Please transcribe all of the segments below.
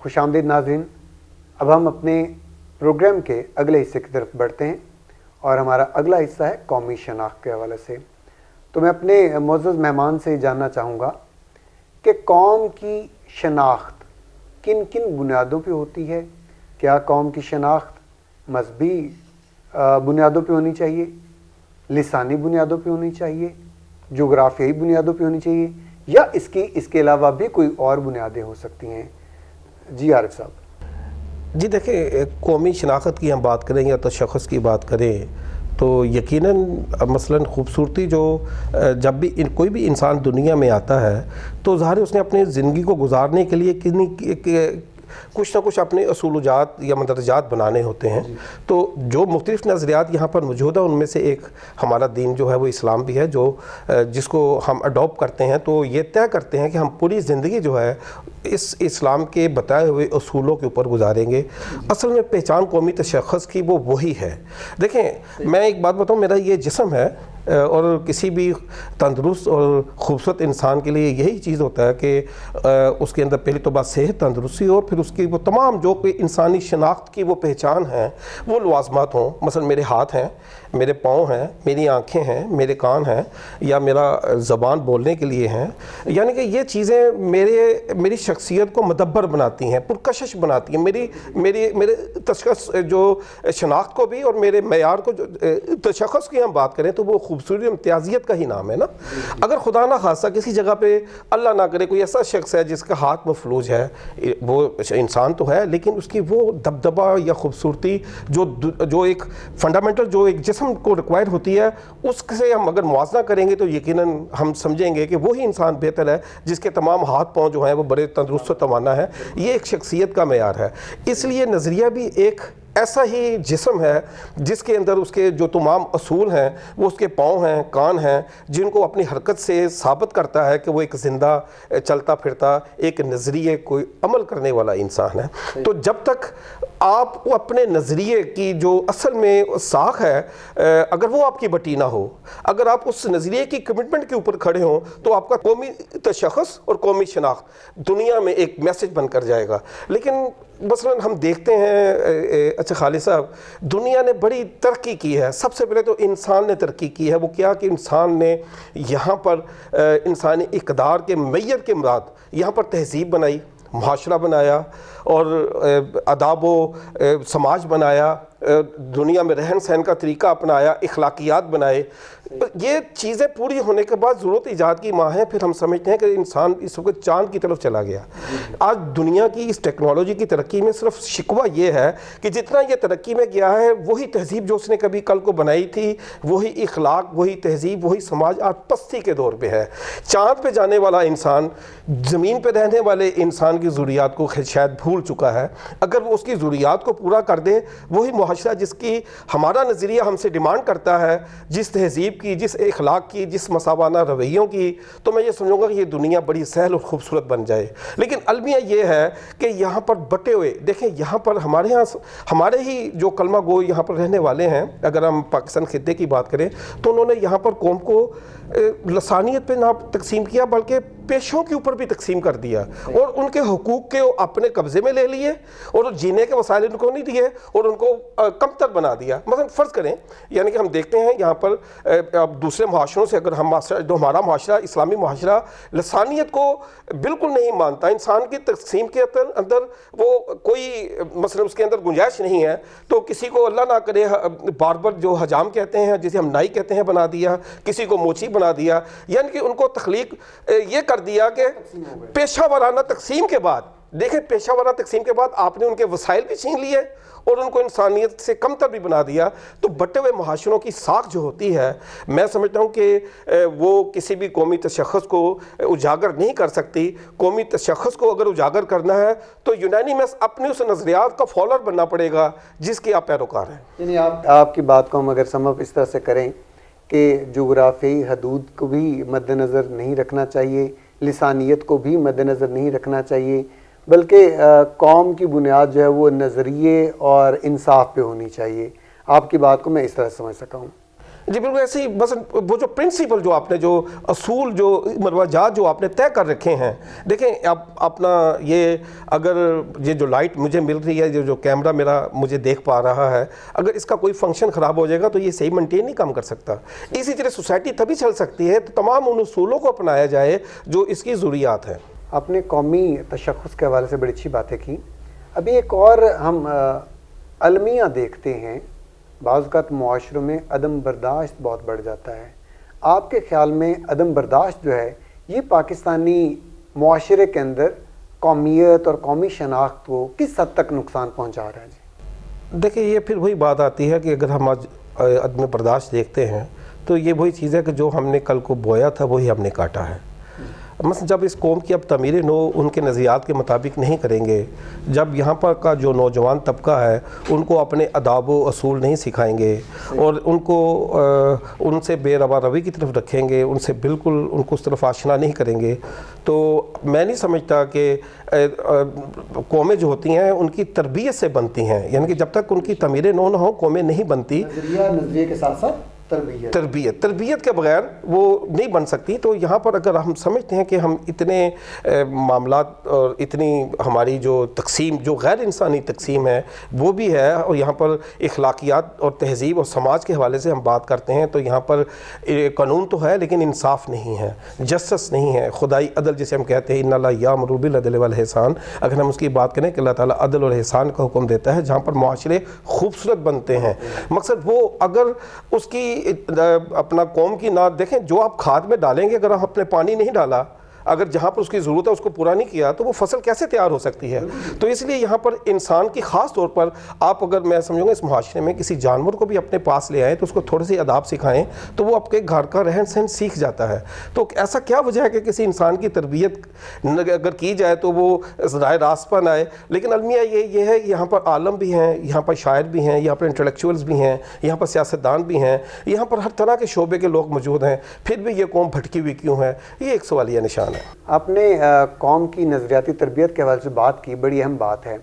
خوش آمدید ناظرین، اب ہم اپنے پروگرام کے اگلے حصے کی طرف بڑھتے ہیں اور ہمارا اگلا حصہ ہے قومی شناخت کے حوالے سے۔ تو میں اپنے معزز مہمان سے جاننا چاہوں گا کہ قوم کی شناخت کن کن بنیادوں پہ ہوتی ہے؟ کیا قوم کی شناخت مذہبی بنیادوں پہ ہونی چاہیے، لسانی بنیادوں پہ ہونی چاہیے، جغرافیائی بنیادوں پہ ہونی چاہیے، یا اس کے علاوہ بھی کوئی اور بنیادیں ہو سکتی ہیں؟ جی عارف صاحب۔ جی دیکھیں، قومی شناخت کی ہم بات کریں یا تشخص کی بات کریں تو یقیناً مثلاً خوبصورتی جو جب بھی کوئی بھی انسان دنیا میں آتا ہے تو ظاہر اس نے اپنی زندگی کو گزارنے کے لیے کچھ نہ کچھ اپنے اصول و جات یا مدرجات بنانے ہوتے ہیں۔ تو جو مختلف نظریات یہاں پر موجود ہیں ان میں سے ایک ہمارا دین جو ہے وہ اسلام بھی ہے، جس کو ہم اڈاپٹ کرتے ہیں تو یہ طے کرتے ہیں کہ ہم پوری زندگی جو ہے اس اسلام کے بتائے ہوئے اصولوں کے اوپر گزاریں گے۔ اصل میں پہچان قومی تشخص کی وہی ہے۔ دیکھیں، میں ایک بات بتاؤں، میرا یہ جسم ہے اور کسی بھی تندرست اور خوبصورت انسان کے لیے یہی چیز ہوتا ہے کہ اس کے اندر پہلی تو بات صحت، تندرستی، اور پھر اس کی وہ تمام جو کہ انسانی شناخت کی وہ پہچان ہیں وہ لوازمات ہوں۔ مثلا میرے ہاتھ ہیں، میرے پاؤں ہیں، میری آنکھیں ہیں، میرے کان ہیں، یا میرا زبان بولنے کے لیے ہیں، یعنی کہ یہ چیزیں میری شخصیت کو مدبر بناتی ہیں، پرکشش بناتی ہیں، میرے تشخص جو شناخت کو بھی اور میرے معیار کو جو تشخص کی ہم بات کریں تو وہ خوبصورتی امتیازیت کا ہی نام ہے نا۔ اگر خدا نہ خواستہ کسی جگہ پہ اللہ نہ کرے کوئی ایسا شخص ہے جس کا ہاتھ مفلوج ہے، وہ انسان تو ہے لیکن اس کی وہ دبدبہ یا خوبصورتی جو ایک فنڈامنٹل جو ایک جسم کو ریکوائر ہوتی ہے، اس سے ہم اگر موازنہ کریں گے تو یقیناً ہم سمجھیں گے کہ وہی انسان بہتر ہے جس کے تمام ہاتھ پاؤں جو ہیں وہ بڑے تندرست و توانا ہے۔ یہ ایک شخصیت کا معیار ہے۔ اس لیے نظریہ بھی ایک ایسا ہی جسم ہے جس کے اندر اس کے جو تمام اصول ہیں وہ اس کے پاؤں ہیں، کان ہیں، جن کو اپنی حرکت سے ثابت کرتا ہے کہ وہ ایک زندہ چلتا پھرتا ایک نظریے کو عمل کرنے والا انسان ہے۔ تو جب تک آپ اپنے نظریے کی جو اصل میں ساکھ ہے اگر وہ آپ کی بٹی نہ ہو، اگر آپ اس نظریے کی کمٹمنٹ کے اوپر کھڑے ہوں تو آپ کا قومی تشخص اور قومی شناخت دنیا میں ایک میسج بن کر جائے گا۔ لیکن مثلاً ہم دیکھتے ہیں، اچھا خالد صاحب، دنیا نے بڑی ترقی کی ہے۔ سب سے پہلے تو انسان نے ترقی کی ہے، وہ کیا کہ انسان نے یہاں پر انسانی اقدار کے معیار کے مراد یہاں پر تہذیب بنائی، معاشرہ بنایا اور آداب و سماج بنایا، دنیا میں رہن سہن کا طریقہ اپنایا، اخلاقیات بنائے۔ یہ چیزیں پوری ہونے کے بعد ضرورت ایجاد کی ماں ہے، پھر ہم سمجھتے ہیں کہ انسان اس وقت چاند کی طرف چلا گیا۔ آج دنیا کی اس ٹیکنالوجی کی ترقی میں صرف شکوہ یہ ہے کہ جتنا یہ ترقی میں گیا ہے وہی تہذیب جو اس نے کبھی کل کو بنائی تھی، وہی اخلاق، وہی تہذیب، وہی سماج آج پستی کے دور پہ ہے۔ چاند پہ جانے والا انسان زمین پہ رہنے والے انسان کی ضروریات کو شاید بھول چکا ہے۔ اگر وہ اس کی ضروریات کو پورا کر دے، وہی معاشرہ جس کی ہمارا نظریہ ہم سے ڈیمانڈ کرتا ہے، جس تہذیب کی، جس اخلاق کی، جس مساوانہ رویوں کی، تو میں یہ سمجھوں گا کہ یہ دنیا بڑی سہل اور خوبصورت بن جائے۔ لیکن المیہ یہ ہے کہ یہاں پر بٹے ہوئے دیکھیں، یہاں پر ہمارے ہی جو کلمہ گو یہاں پر رہنے والے ہیں، اگر ہم پاکستان خطے کی بات کریں تو انہوں نے یہاں پر قوم کو لسانیت پہ نہ تقسیم کیا بلکہ پیشوں کے اوپر بھی تقسیم کر دیا، اور ان کے حقوق کے اپنے قبضے میں لے لیے، اور جینے کے وسائل ان کو نہیں دیے اور ان کو کمتر بنا دیا۔ مثلا فرض کریں، یعنی کہ ہم دیکھتے ہیں یہاں پر اب دوسرے معاشروں سے اگر جو ہمارا معاشرہ اسلامی معاشرہ لسانیت کو بالکل نہیں مانتا، انسان کی تقسیم کے اندر وہ کوئی مثلا اس کے اندر گنجائش نہیں ہے، تو کسی کو اللہ نہ کرے باربر جو حجام کہتے ہیں، جسے ہم نائی کہتے ہیں، بنا دیا، کسی کو موچی بنا دیا، یعنی کہ ان کو تخلیق یہ کر دیا کہ پیشہ ورانہ تقسیم کے بعد، دیکھیں پیشہ ورانہ تقسیم کے بعد آپ نے ان کے وسائل بھی چھین لیے اور ان کو انسانیت سے کمتر بھی بنا دیا۔ تو بٹے ہوئے معاشروں کی ساکھ جو ہوتی ہے، میں سمجھتا ہوں کہ وہ کسی بھی قومی تشخص کو اجاگر نہیں کر سکتی۔ قومی تشخص کو اگر اجاگر کرنا ہے تو یونانی میں اپنے اس نظریات کا فالوور بننا پڑے گا جس کے آپ پیروکار ہیں۔ یعنی آپ کی بات کو ہم اگر سم اپ اس طرح سے کریں کہ جغرافیائی حدود کو بھی مد نظر نہیں رکھنا چاہیے، لسانیت کو بھی مد نظر نہیں رکھنا چاہیے، بلکہ قوم کی بنیاد جو ہے وہ نظریے اور انصاف پہ ہونی چاہیے۔ آپ کی بات کو میں اس طرح سمجھ سکا ہوں۔ جی بالکل ایسے ہی، بس وہ جو پرنسپل جو آپ نے جو اصول جو مروجات جو آپ نے طے کر رکھے ہیں، دیکھیں اب اپنا یہ اگر یہ جو لائٹ مجھے مل رہی ہے، جو کیمرہ میرا مجھے دیکھ پا رہا ہے، اگر اس کا کوئی فنکشن خراب ہو جائے گا تو یہ صحیح مینٹین نہیں کام کر سکتا. اسی طرح سوسائٹی تبھی چل سکتی ہے تو تمام ان اصولوں کو اپنایا جائے جو اس کی ضروریات ہیں. آپ نے قومی تشخص کے حوالے سے بڑی اچھی باتیں کی. ابھی ایک اور ہم المیہ دیکھتے ہیں، بعض اوقات معاشروں میں عدم برداشت بہت بڑھ جاتا ہے. آپ کے خیال میں عدم برداشت جو ہے یہ پاکستانی معاشرے کے اندر قومیت اور قومی شناخت کو کس حد تک نقصان پہنچا رہا ہے؟ جی دیکھیں یہ پھر وہی بات آتی ہے کہ اگر ہم آج عدم برداشت دیکھتے ہیں تو یہ وہی چیز ہے کہ جو ہم نے کل کو بویا تھا وہی ہم نے کاٹا ہے. مثلا جب اس قوم کی اب تعمیر نو ان کے نظریات کے مطابق نہیں کریں گے، جب یہاں پر کا جو نوجوان طبقہ ہے ان کو اپنے آداب و اصول نہیں سکھائیں گے اور ان کو ان سے بے روا روی کی طرف رکھیں گے، ان سے بالکل ان کو اس طرف آشنا نہیں کریں گے، تو میں نہیں سمجھتا کہ قومیں جو ہوتی ہیں ان کی تربیت سے بنتی ہیں. یعنی کہ جب تک ان کی تعمیر نو نہ ہو قومیں نہیں بنتی. نظریے کے ساتھ ساتھ تربیت کے بغیر وہ نہیں بن سکتی. تو یہاں پر اگر ہم سمجھتے ہیں کہ ہم اتنے معاملات اور اتنی ہماری جو تقسیم جو غیر انسانی تقسیم ہے وہ بھی ہے، اور یہاں پر اخلاقیات اور تہذیب اور سماج کے حوالے سے ہم بات کرتے ہیں تو یہاں پر قانون تو ہے لیکن انصاف نہیں ہے، جسٹس نہیں ہے، خدائی عدل جسے ہم کہتے ہیں ان اللہ یامر بالعدل والاحسان. اگر ہم اس کی بات کریں کہ اللہ تعالیٰ عدل اور احسان کا حکم دیتا ہے جہاں پر معاشرے خوبصورت بنتے ہیں. مقصد وہ اگر اس کی اپنا قوم کی نہ دیکھیں، جو آپ کھاد میں ڈالیں گے اگر آپ اپنے پانی نہیں ڈالا، اگر جہاں پر اس کی ضرورت ہے اس کو پورا نہیں کیا تو وہ فصل کیسے تیار ہو سکتی ہے؟ تو اس لیے یہاں پر انسان کی خاص طور پر آپ اگر میں سمجھوں گا اس معاشرے میں کسی جانور کو بھی اپنے پاس لے آئیں تو اس کو تھوڑے سے آداب سکھائیں تو وہ آپ کے گھر کا رہن سہن سیکھ جاتا ہے. تو ایسا کیا وجہ ہے کہ کسی انسان کی تربیت اگر کی جائے تو وہ رائے راست پر آئے؟ لیکن المیہ یہ ہے کہ یہاں پر عالم بھی ہیں، یہاں پر شاعر بھی ہیں، یہاں پر انٹلیکچوئلز بھی ہیں، یہاں پر سیاستدان بھی ہیں، یہاں پر ہر طرح کے شعبے کے لوگ موجود ہیں، پھر بھی یہ قوم بھٹکی ہوئی کیوں ہے؟ یہ ایک سوالیہ نشان. آپ نے قوم کی نظریاتی تربیت کے حوالے سے بات کی، بڑی اہم بات ہے.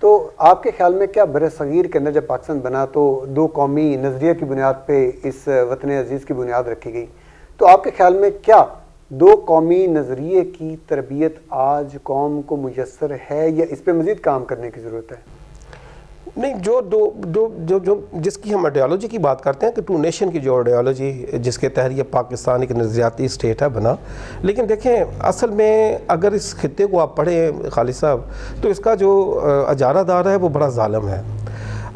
تو آپ کے خیال میں کیا بر صغیر کے اندر جب پاکستان بنا تو دو قومی نظریے کی بنیاد پہ اس وطن عزیز کی بنیاد رکھی گئی، تو آپ کے خیال میں کیا دو قومی نظریے کی تربیت آج قوم کو میسر ہے یا اس پہ مزید کام کرنے کی ضرورت ہے؟ نہیں، جو جس کی ہم آئیڈیالوجی کی بات کرتے ہیں کہ ٹو نیشن کی جو آئیڈیالوجی جس کے تحت یہ پاکستان ایک نظریاتی اسٹیٹ ہے بنا، لیکن دیکھیں اصل میں اگر اس خطے کو آپ پڑھیں خالد صاحب تو اس کا جو اجارہ دار ہے وہ بڑا ظالم ہے.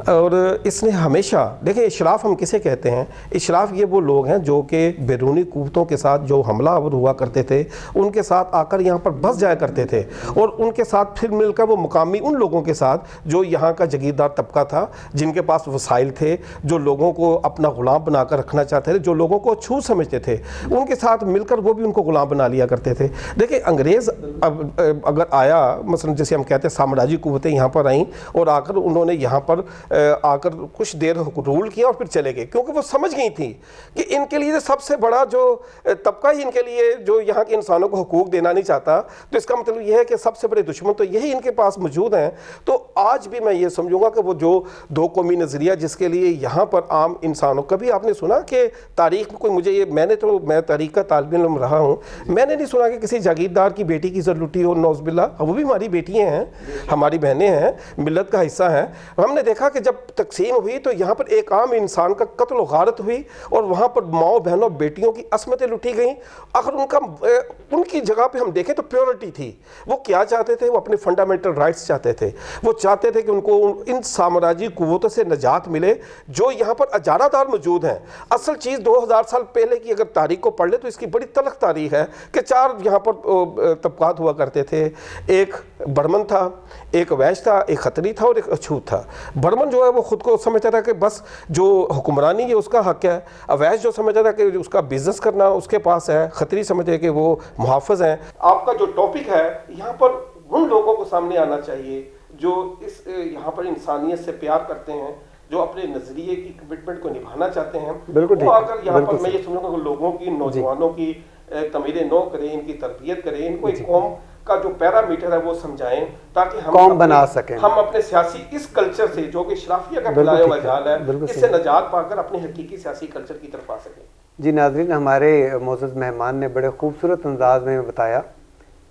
اور اس نے ہمیشہ دیکھیں اشراف ہم کسے کہتے ہیں؟ اشراف یہ وہ لوگ ہیں جو کہ بیرونی قوتوں کے ساتھ جو حملہ آور ہوا کرتے تھے ان کے ساتھ آ کر یہاں پر بس جایا کرتے تھے اور ان کے ساتھ پھر مل کر وہ مقامی ان لوگوں کے ساتھ جو یہاں کا جگیردار طبقہ تھا، جن کے پاس وسائل تھے، جو لوگوں کو اپنا غلام بنا کر رکھنا چاہتے تھے، جو لوگوں کو چھوت سمجھتے تھے، ان کے ساتھ مل کر وہ بھی ان کو غلام بنا لیا کرتے تھے. دیکھیں انگریز اگر آیا، مثلا جیسے ہم کہتے ہیں سامراجی قوتیں یہاں پر آئیں اور آ کر انہوں نے یہاں پر آ کر کچھ دیر رول کیا اور پھر چلے گئے، کیونکہ وہ سمجھ گئی تھی کہ ان کے لیے سب سے بڑا جو طبقہ ہی ان کے لیے جو یہاں کے انسانوں کو حقوق دینا نہیں چاہتا، تو اس کا مطلب یہ ہے کہ سب سے بڑے دشمن تو یہی ان کے پاس موجود ہیں. تو آج بھی میں یہ سمجھوں گا کہ وہ جو دو قومی نظریہ جس کے لیے یہاں پر عام انسانوں، کبھی آپ نے سنا کہ تاریخ میں کوئی میں تاریخ کا طالب علم رہا ہوں، میں نے نہیں سنا کہ کسی جاگیردار کی بیٹی کی زر لٹی ہو، نعوذ باللہ. وہ بھی ہماری بیٹیاں ہیں، ہماری بہنیں ہیں، ملت کا حصہ ہیں. ہم نے دیکھا کہ جب تقسیم ہوئی تو یہاں پر ایک عام انسان کا قتل و غارت ہوئی اور وہاں پر ماؤں بہنوں بیٹیوں کی عصمتیں لٹی گئیں. آخر ان کی جگہ پہ ہم دیکھیں تو پیورٹی تھی. وہ کیا چاہتے تھے؟ وہ اپنے فنڈامنٹل رائٹس چاہتے تھے. وہ چاہتے تھے کہ ان کو ان سامراجی قوتوں سے نجات ملے جو یہاں پر اجارہ دار موجود ہیں. اصل چیز 2000 سال پہلے کی اگر تاریخ کو پڑھ لے تو اس کی بڑی تلخ تاریخ ہے کہ 4 یہاں پر طبقات ہوا کرتے تھے. ایک برمن تھا، ایک ویش تھا، ایک خطری تھا اور ایک اچھوت تھا. برمن جو ہے وہ خود کو سمجھتا تھا کہ بس جو حکمرانی ہے اس کا حق ہے. اویس جو سمجھتا تھا کہ اس کا بزنس کرنا اس کے پاس ہے. خطری سمجھتے کہ وہ محافظ ہیں. آپ کا جو ٹاپک ہے یہاں پر ان لوگوں کو سامنے آنا چاہیے جو اس یہاں پر انسانیت سے پیار کرتے ہیں، جو اپنے نظریے کی کمٹمنٹ کو نبھانا چاہتے ہیں. وہ اگر یہاں پر میں یہ سمجھوں گا کہ لوگوں کی، نوجوانوں کی تعمیر نو کریں، ان کی تربیت کریں، ان کو ایک قوم کا جو پیرامیٹر ہے وہ سمجھائیں تاکہ ہم قوم بنا سکیں، ہم اپنے سیاسی اس کلچر سے جو کہ اشرافیہ کا پھیلایا ہوا جال ہے اس سے نجات پا کر اپنے حقیقی سیاسی کلچر کی طرف آ سکیں۔ جی ناظرین، ہمارے معزز مہمان نے بڑے خوبصورت انداز میں بتایا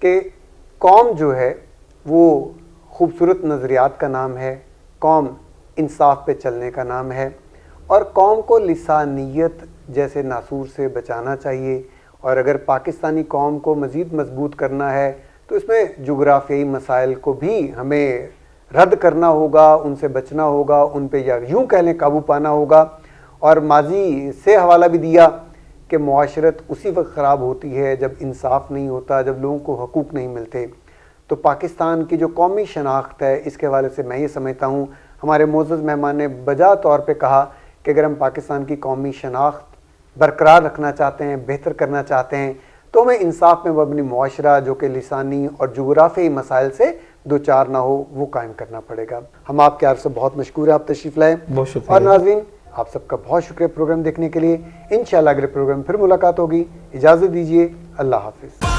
کہ قوم جو ہے وہ خوبصورت نظریات کا نام ہے، قوم انصاف پہ چلنے کا نام ہے، اور قوم کو لسانیت جیسے ناسور سے بچانا چاہیے، اور اگر پاکستانی قوم کو مزید مضبوط کرنا ہے تو اس میں جغرافیائی مسائل کو بھی ہمیں رد کرنا ہوگا، ان سے بچنا ہوگا، ان پہ یا یوں کہہ لیں قابو پانا ہوگا۔ اور ماضی سے حوالہ بھی دیا کہ معاشرت اسی وقت خراب ہوتی ہے جب انصاف نہیں ہوتا، جب لوگوں کو حقوق نہیں ملتے۔ تو پاکستان کی جو قومی شناخت ہے اس کے حوالے سے میں یہ سمجھتا ہوں ہمارے معزز مہمان نے بجا طور پہ کہا کہ اگر ہم پاکستان کی قومی شناخت برقرار رکھنا چاہتے ہیں، بہتر کرنا چاہتے ہیں، تو ہمیں انصاف میں مبنی معاشرہ جو کہ لسانی اور جغرافیائی مسائل سے دوچار نہ ہو وہ قائم کرنا پڑے گا۔ ہم آپ کے عرض سے بہت مشکور ہیں، آپ تشریف لائیں۔ بہت شکریہ۔ اور ناظرین، آپ سب کا بہت شکریہ پروگرام دیکھنے کے لیے۔ انشاءاللہ اگلے پروگرام پھر ملاقات ہوگی۔ اجازت دیجیے، اللہ حافظ۔